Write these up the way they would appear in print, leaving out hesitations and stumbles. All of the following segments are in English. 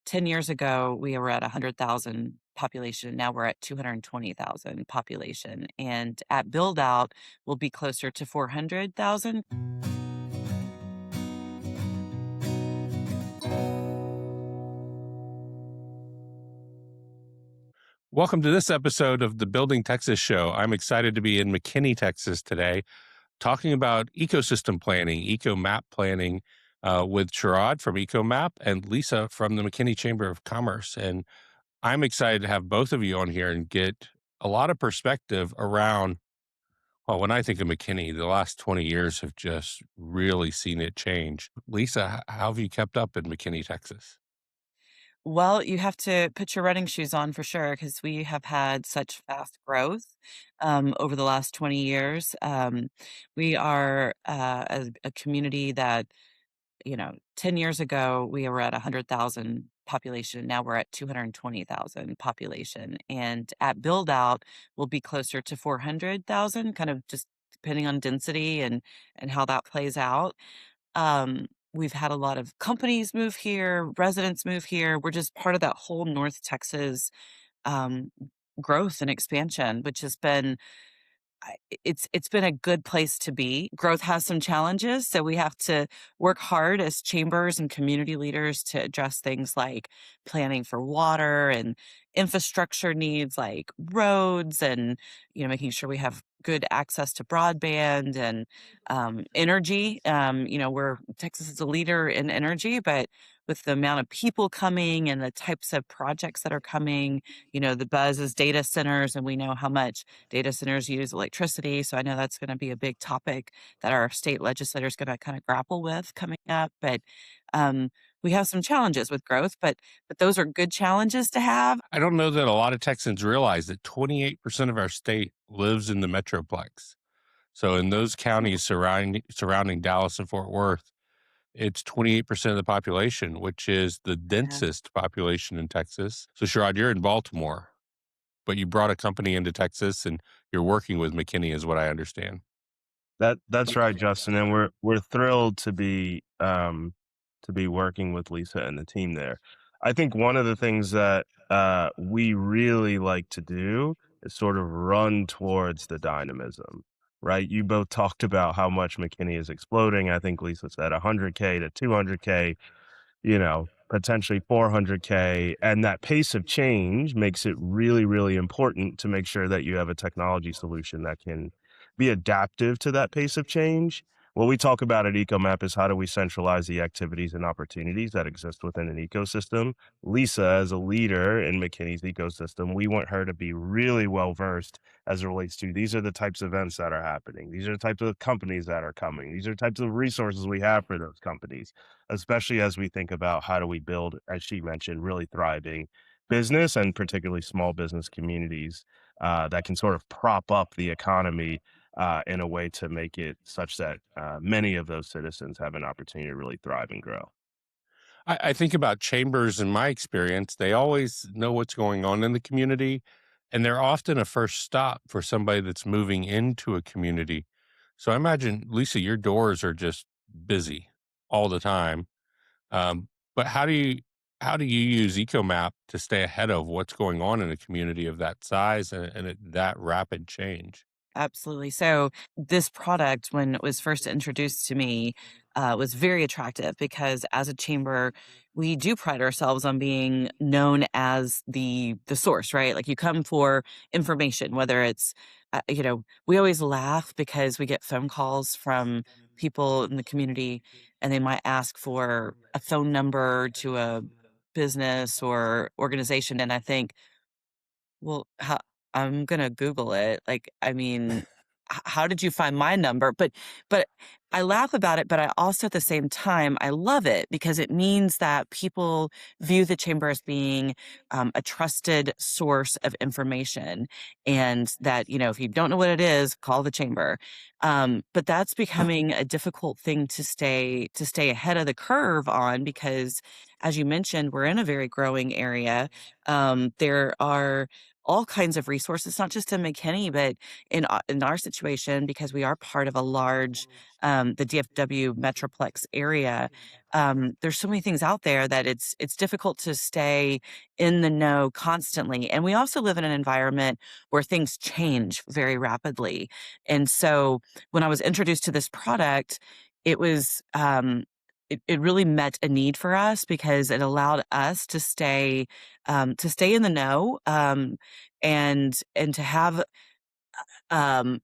10 years ago, we were at 100,000 population. Now we're at 220,000 population. And at build out, we'll be closer to 400,000. Welcome to this episode of the Building Texas Show. I'm excited to be in McKinney, Texas today, talking about ecosystem planning, EcoMap planning with Sherrod from EcoMap and Lisa from the McKinney Chamber of Commerce. And I'm excited to have both of you on here and get a lot of perspective around, well, when I think of McKinney, the last 20 years have just really seen it change. Lisa, how have you kept up in McKinney, Texas? Well, you have to put your running shoes on for sure because we have had such fast growth over the last 20 years. We are a community that, 10 years ago, we were at 100,000 population. Now we're at 220,000 population. And at build out, we'll be closer to 400,000, kind of just depending on density and how that plays out. We've had a lot of companies move here, residents move here. We're just part of that whole North Texas um, growth and expansion, which has been it's been a good place to be. Growth has some challenges, so we have to work hard as chambers and community leaders to address things like planning for water and infrastructure needs like roads and making sure we have good access to broadband and energy. We're Texas is a leader in energy, but with the amount of people coming and the types of projects that are coming, the buzz is data centers, and we know how much data centers use electricity. So I know that's going to be a big topic that our state legislator is going to kind of grapple with coming up. But um, we have some challenges with growth, but those are good challenges to have. I don't know that a lot of Texans realize that 28% of our state lives in the Metroplex. So in those counties surrounding Dallas and Fort Worth, it's 28% of the population, which is the Yeah. densest population in Texas. So Sherrod, you're in Baltimore, but you brought a company into Texas and you're working with McKinney is what I understand. That's right, Justin, and we're thrilled to be working with Lisa and the team there. I think one of the things that we really like to do is sort of run towards the dynamism, right? You both talked about how much McKinney is exploding. I think Lisa said 100K to 200K, potentially 400K. And that pace of change makes it really, really important to make sure that you have a technology solution that can be adaptive to that pace of change. What we talk about at EcoMap is how do we centralize the activities and opportunities that exist within an ecosystem. Lisa, as a leader in McKinney's ecosystem, we want her to be really well versed as it relates to these are the types of events that are happening. These are the types of companies that are coming. These are types of resources we have for those companies, especially as we think about how do we build, as she mentioned, really thriving business and particularly small business communities that can sort of prop up the economy in a way to make it such that many of those citizens have an opportunity to really thrive and grow. I think about chambers in my experience, they always know what's going on in the community, and they're often a first stop for somebody that's moving into a community. So I imagine, Lisa, your doors are just busy all the time. But how do you use EcoMap to stay ahead of what's going on in a community of that size and at that rapid change? Absolutely. So this product, when it was first introduced to me, was very attractive because as a chamber, we do pride ourselves on being known as the source, right? Like you come for information, whether it's, we always laugh because we get phone calls from people in the community, and they might ask for a phone number to a business or organization, and I think, well, how I'm gonna Google it. Like, I mean, how did you find my number? But I laugh about it, but I also at the same time, I love it because it means that people view the chamber as being a trusted source of information, and that if you don't know what it is, call the chamber. But that's becoming a difficult thing to stay ahead of the curve on because, as you mentioned, we're in a very growing area. There are all kinds of resources, not just in McKinney, but in our situation, because we are part of a large, the DFW Metroplex area. There's so many things out there that it's difficult to stay in the know constantly. And we also live in an environment where things change very rapidly. And so when I was introduced to this product, it was it really met a need for us because it allowed us to stay in the know, and to have um,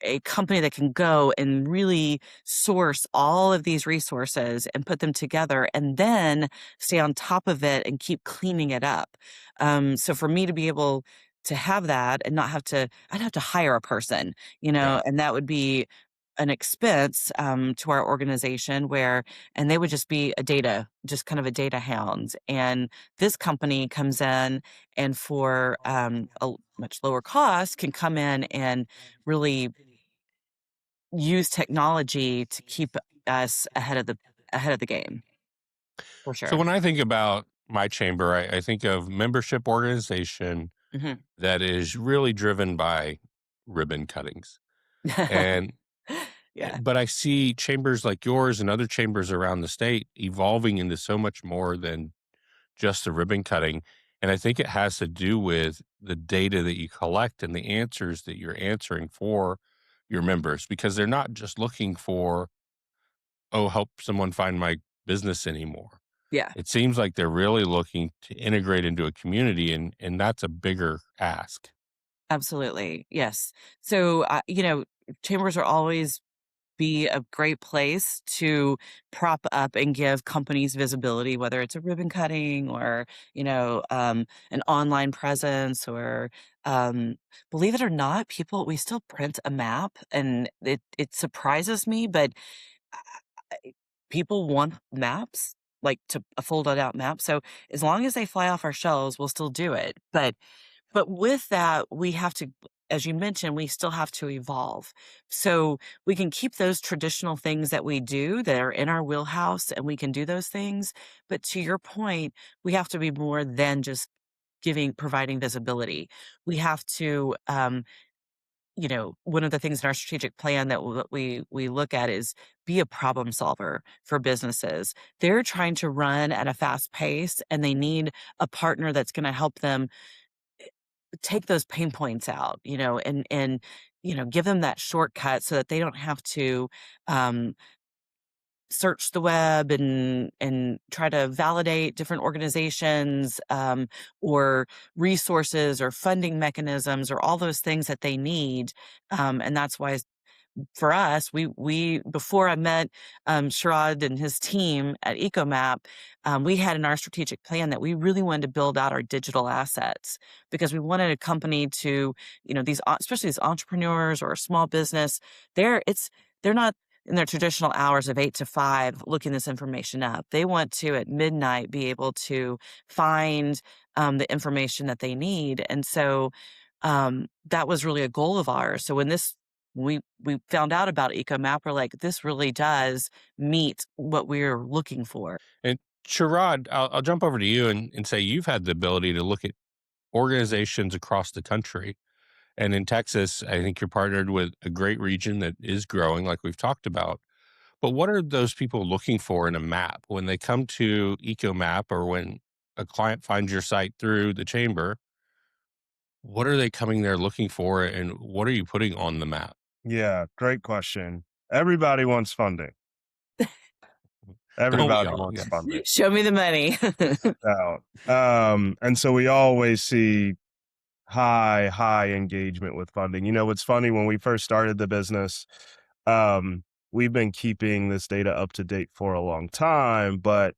a company that can go and really source all of these resources and put them together and then stay on top of it and keep cleaning it up. So for me to be able to have that and not have to, I'd have to hire a person, Yeah. and that would be an expense to our organization and they would just be just kind of a data hound. And this company comes in and for a much lower cost can come in and really use technology to keep us ahead of the game, for So sure. when I think about my chamber, I think of membership organization Mhm. that is really driven by ribbon cuttings. And Yeah, but I see chambers like yours and other chambers around the state evolving into so much more than just the ribbon cutting. And I think it has to do with the data that you collect and the answers that you're answering for your members, because they're not just looking for, oh, help someone find my business anymore. yeah, It seems like they're really looking to integrate into a community, and that's a bigger ask. absolutely, yes. So, chambers are always be a great place to prop up and give companies visibility, whether it's a ribbon cutting or, an online presence or, um, believe it or not, we still print a map and it surprises me, but I people want maps, like to a folded out map. So as long as they fly off our shelves, we'll still do it. But with that, we have to, as you mentioned, we still have to evolve. So we can keep those traditional things that we do that are in our wheelhouse and we can do those things. But to your point, we have to be more than just providing visibility. We have to one of the things in our strategic plan that we look at is be a problem solver for businesses. They're trying to run at a fast pace and they need a partner that's going to help them take those pain points out, and give them that shortcut so that they don't have to um, search the web and try to validate different organizations or resources or funding mechanisms or all those things that they need. And that's why for us, we before I met Sherrod and his team at EcoMap, we had in our strategic plan that we really wanted to build out our digital assets because we wanted a company to, especially these entrepreneurs or a small business, they're not in their traditional hours of 8 to 5 looking this information up. They want to at midnight be able to find the information that they need, and so that was really a goal of ours. So when this we found out about EcoMap, we're like, "This really does meet what we're looking for." And Sherrod, I'll jump over to you and say you've had the ability to look at organizations across the country. And in Texas, I think you're partnered with a great region that is growing, like we've talked about. But what are those people looking for in a map when they come to EcoMap or when a client finds your site through the chamber? What are they coming there looking for, and what are you putting on the map? Yeah, great question. Everybody wants funding. Don't we Everybody all? wants Yes. funding. Show me the money. Out. And so we always see high engagement with funding. You know, what's funny, when we first started the business, we've been keeping this data up to date for a long time, but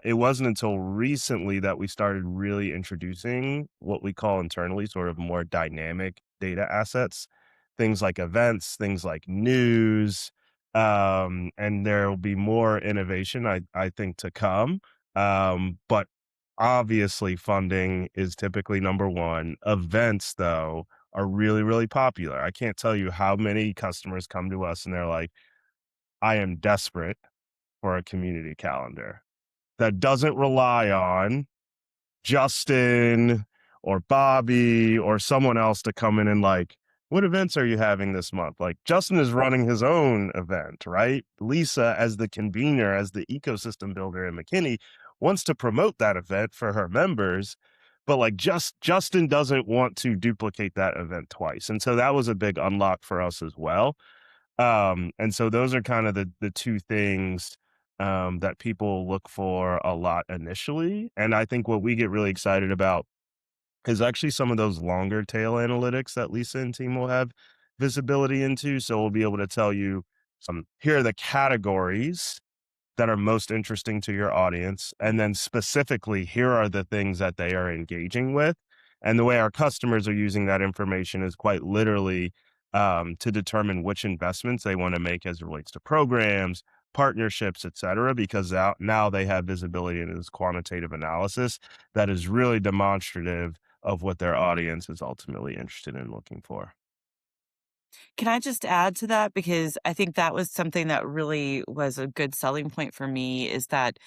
it wasn't until recently that we started really introducing what we call internally sort of more dynamic data assets, things like events, things like news, and there will be more innovation, I think, to come. But obviously, funding is typically number one. Events, though, are really popular. I can't tell you how many customers come to us and they're like, I am desperate for a community calendar that doesn't rely on Justin or Bobby or someone else to come in and like, what events are you having this month? Like Justin is running his own event, right? Lisa, as the convener, as the ecosystem builder in McKinney, wants to promote that event for her members, but like Justin doesn't want to duplicate that event twice. And so that was a big unlock for us as well. And so those are kind of the two things that people look for a lot initially. And I think what we get really excited about is actually some of those longer tail analytics that Lisa and team will have visibility into. So we'll be able to tell you here are the categories that are most interesting to your audience. And then specifically, here are the things that they are engaging with. And the way our customers are using that information is quite literally to determine which investments they want to make as it relates to programs, partnerships, et cetera, because now they have visibility into this quantitative analysis that is really demonstrative of what their audience is ultimately interested in looking for. Can I just add to that? Because I think that was something that really was a good selling point for me is that,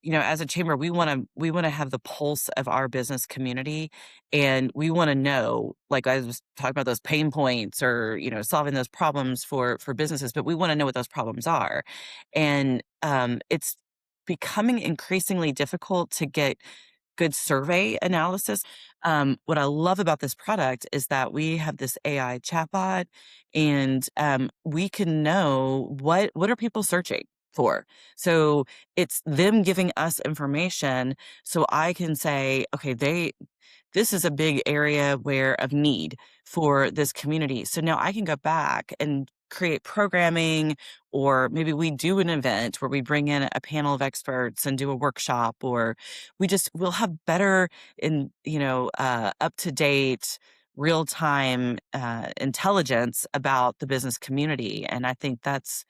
as a chamber, we want to have the pulse of our business community and we want to know, like I was talking about those pain points or, solving those problems for businesses, but we want to know what those problems are. And it's becoming increasingly difficult to get good survey analysis. What I love about this product is that we have this AI chatbot, and we can know what are people searching for. So it's them giving us information, so I can say, okay, this is a big area where of need for this community. So now I can go back and create programming, or maybe we do an event where we bring in a panel of experts and do a workshop, or we'll have better up to date real time intelligence about the business community. And I think that's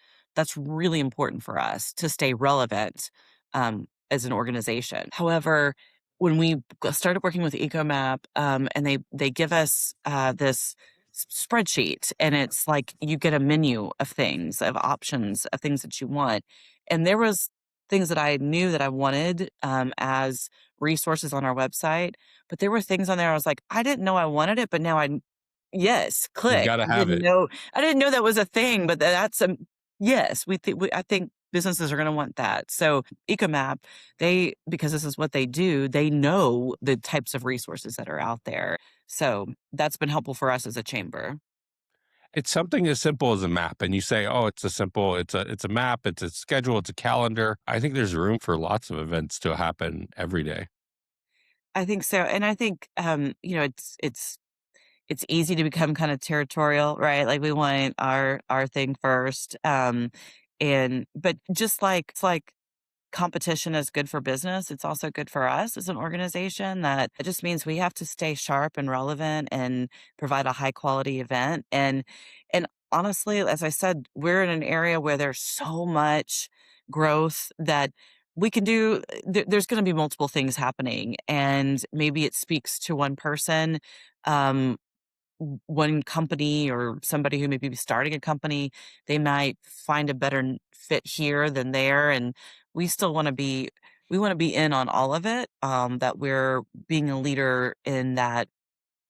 really important for us to stay relevant as an organization. However, when we started working with EcoMap, and they give us this spreadsheet, and it's like you get a menu of things, of options, of things that you want, and there was things that I knew that I wanted as resources on our website, but there were things on there I was like, I didn't know I wanted it, but now yes, You've click. got to have it. I didn't know that was a thing, but that's a yes. I think businesses are going to want that. So EcoMap, because this is what they do, they know the types of resources that are out there. So that's been helpful for us as a chamber. It's something as simple as a map, and you say, "Oh, it's a map, it's a schedule, it's a calendar." I think there's room for lots of events to happen every day. I think so, and I think it's easy to become kind of territorial, right? Like we want our thing first, and but just like it's like competition is good for business, it's also good for us as an organization. That it just means we have to stay sharp and relevant and provide a high quality event. And honestly, as I said, we're in an area where there's so much growth that we can do. There's going to be multiple things happening, and maybe it speaks to one person. Um, One company or somebody who may be starting a company, they might find a better fit here than there. And we still we want to be in on all of it. That we're being a leader in that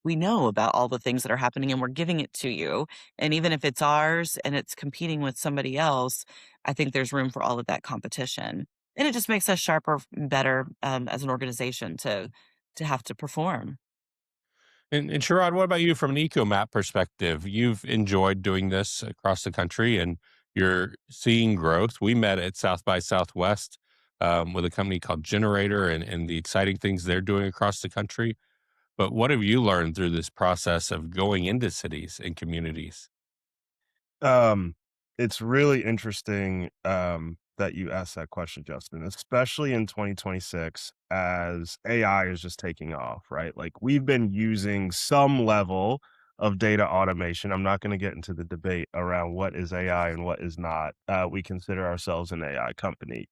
we know about all the things that are happening and we're giving it to you. And even if it's ours and it's competing with somebody else, I think there's room for all of that competition. And it just makes us sharper, better as an organization to have to perform. And Sherrod, what about you from an EcoMap perspective? You've enjoyed doing this across the country and you're seeing growth. We met at South by Southwest with a company called Generator and the exciting things they're doing across the country. But what have you learned through this process of going into cities and communities? Um, it's really interesting that you asked that question, Justin, especially in 2026 as AI is just taking off, right? Like we've been using some level of data automation. I'm not going to get into the debate around what is AI and what is not. We consider ourselves an AI company.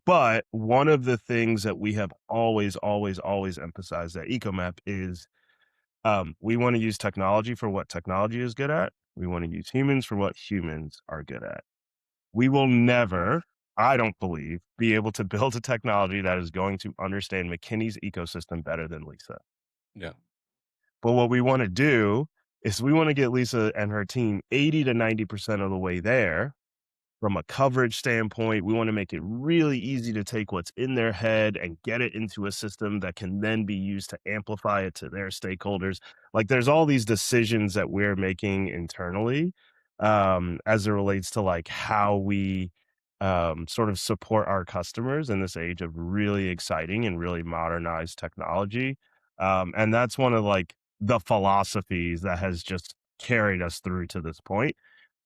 But one of the things that we have always, always, always emphasized at EcoMap is we want to use technology for what technology is good at. We want to use humans for what humans are good at. We will never, I don't believe, be able to build a technology that is going to understand McKinney's ecosystem better than Lisa. Yeah. But what we want to do is we want to get Lisa and her team 80 to 90% of the way there from a coverage standpoint. We want to make it really easy to take what's in their head and get it into a system that can then be used to amplify it to their stakeholders. Like there's all these decisions that we're making internally as it relates to like how we sort of support our customers in this age of really exciting and really modernized technology. And that's one of like the philosophies that has just carried us through to this point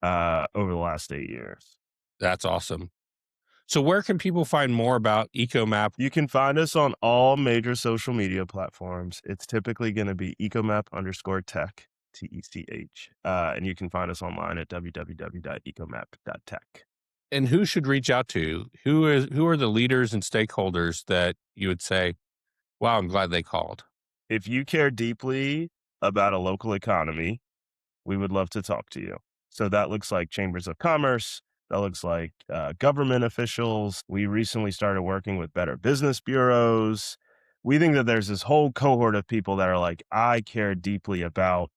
over the last 8 years. That's awesome. So where can people find more about EcoMap? You can find us on all major social media platforms. It's typically going to be ecomap_tech, TECH. And you can find us online at www.ecomap.tech. And who should reach out to? Who are the leaders and stakeholders that you would say, wow, I'm glad they called? If you care deeply about a local economy, we would love to talk to you. So that looks like chambers of commerce. That looks like government officials. We recently started working with better business bureaus. We think that there's this whole cohort of people that are like, I care deeply about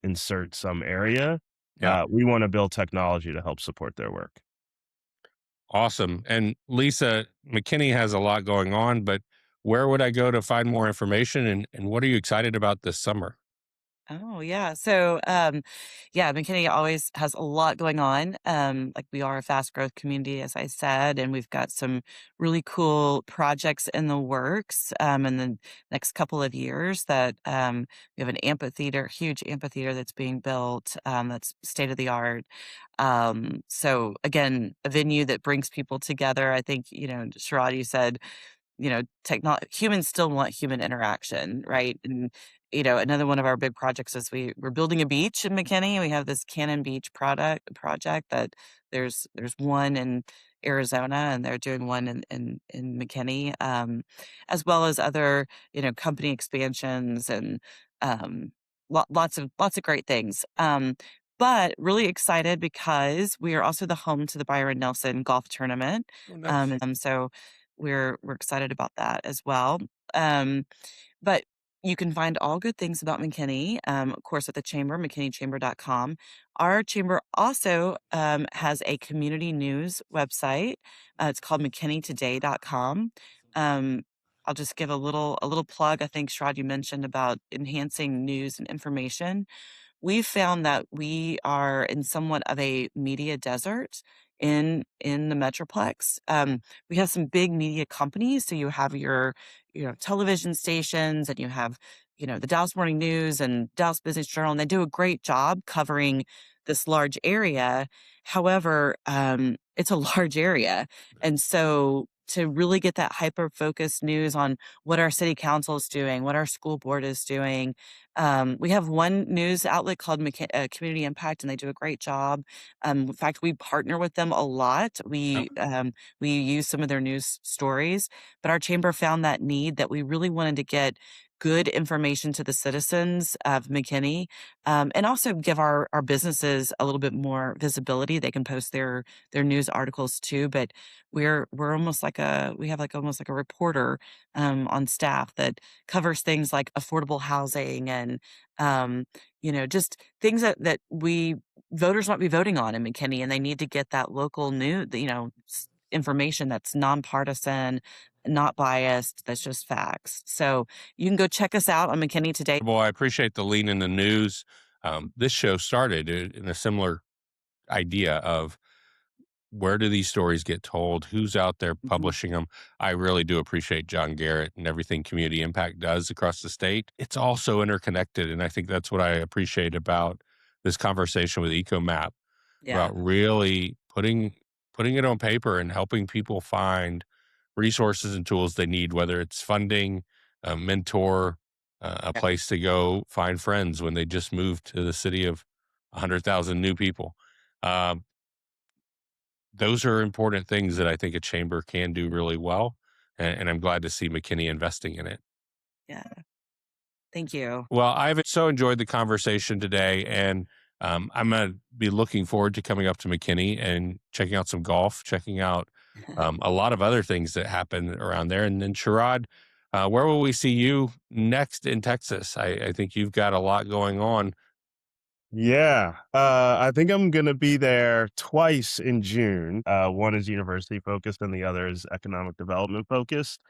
insert some area. Yeah. We want to build technology to help support their work. Awesome. And Lisa, McKinney has a lot going on, but where would I go to find more information? And what are you excited about this summer? Oh, yeah. So, yeah, McKinney always has a lot going on. Like we are a fast growth community, as I said, and we've got some really cool projects in the works in the next couple of years that we have an amphitheater, huge amphitheater that's being built that's state of the art. So again, a venue that brings people together. I think, Sherrod, you said humans still want human interaction, right? And, another one of our big projects is we're building a beach in McKinney. We have this Cannon Beach project that there's one in Arizona and they're doing one in McKinney, as well as other, company expansions and lots of great things. But really excited because we are also the home to the Byron Nelson golf tournament. Oh, nice. And so we're excited about that as well. Um, but you can find all good things about McKinney, of course, at the chamber, mckinneychamber.com. Our chamber also has a community news website. It's called mckinneytoday.com. Um, I'll just give a little plug. I think Sherrod, you mentioned about enhancing news and information. We've found that we are in somewhat of a media desert in the Metroplex. We have some big media companies, so you have your, television stations, and you have, the Dallas Morning News and Dallas Business Journal, and they do a great job covering this large area. However, it's a large area, and so to really get that hyper focused news on what our city council is doing, what our school board is doing, we have one news outlet called Community Impact, and they do a great job. In fact, we partner with them a lot. We use some of their news stories, but our chamber found that need that we really wanted to get good information to the citizens of McKinney, and also give our businesses a little bit more visibility. They can post their news articles too, but we're almost like we have like almost like a reporter on staff that covers things like affordable housing and just things that we voters might be voting on in McKinney, and they need to get that local information that's nonpartisan, not biased, that's just facts. So you can go check us out on McKinney today. Well, I appreciate the lean in the news. This show started in a similar idea of where do these stories get told? Who's out there Mhm. publishing them? I really do appreciate John Garrett and everything Community Impact does across the state. It's all so interconnected. And I think that's what I appreciate about this conversation with EcoMap, Yeah. about really putting it on paper and helping people find resources and tools they need, whether it's funding, a mentor, a Yeah. place to go find friends when they just moved to the city of 100,000 new people. Um, those are important things that I think a chamber can do really well, and I'm glad to see McKinney investing in it. Yeah. Thank you. Well, I've so enjoyed the conversation today, and I'm going to be looking forward to coming up to McKinney and checking out some golf, checking out a lot of other things that happen around there. And then Sherrod, Where will we see you next in Texas? I think you've got a lot going on. Yeah, I think I'm gonna be there twice in June. One is university focused, and the other is economic development focused.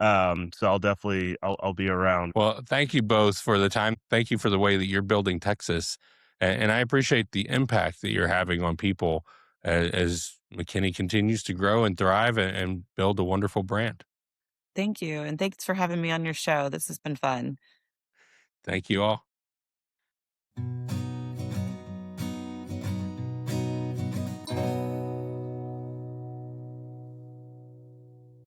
So I'll be around. Well, thank you both for the time. Thank you for the way that you're building Texas. And I appreciate the impact that you're having on people as McKinney continues to grow and thrive and build a wonderful brand. Thank you, and thanks for having me on your show. This has been fun. Thank you all.